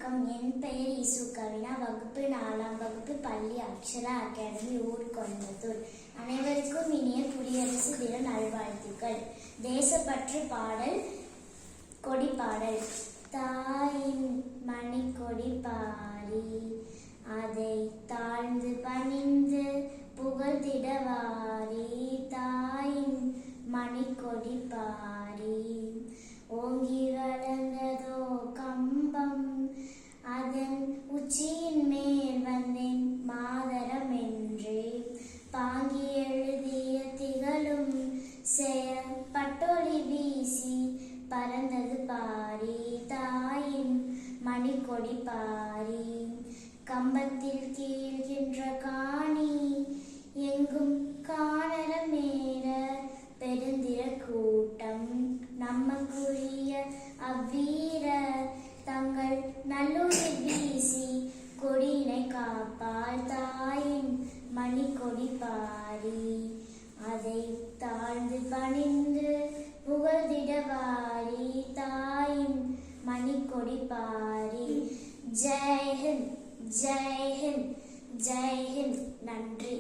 வணக்கம். என் பெயர் இசு கவினா. வகுப்பு 4ஆம் வகுப்பு, பள்ளி அக்ஷரா அகாடமி, ஊர் கோயம்புத்தூர். அனைவருக்கும் இனிய குடியரசு தின நல்வாழ்த்துக்கள். தேசப்பற்று பாடல், கொடி பாடல். தாயின் மணி கொடி பாரி, அதை தாழ்ந்து பணிந்து புகழ்ந்திடவாரி. தாயின் மணி கொடி பாரி, ஓங்கி வளர்ந்ததோ கம்பம், அதன் உச்சியின் மேல் வந்தேன் மாதரம் என்று. பாங்கி எழுதிய திகழும் செயல் பட்டொளி வீசி பறந்தது பாரி. தாயின் மணிக்கொடி பாரி, கம்பத்தில் கீழ்கின்ற காணி எங்கும் காணர மேற பெருந்திர கூட்டம். நமக்குரிய அவ்வீரர் தங்கள் நல்லுயிர் வீசி கொடியினை காப்பார். தாயின் மணிக்கொடி பாரி, அதை தாழ்ந்து பணிந்து புகழ்ந்திடவாரி. தாயின் மணிக்கொடி பாரி. ஜெய் ஹிந்த், ஜெய் ஹிந்த், ஜெய் ஹிந்த். நன்றி.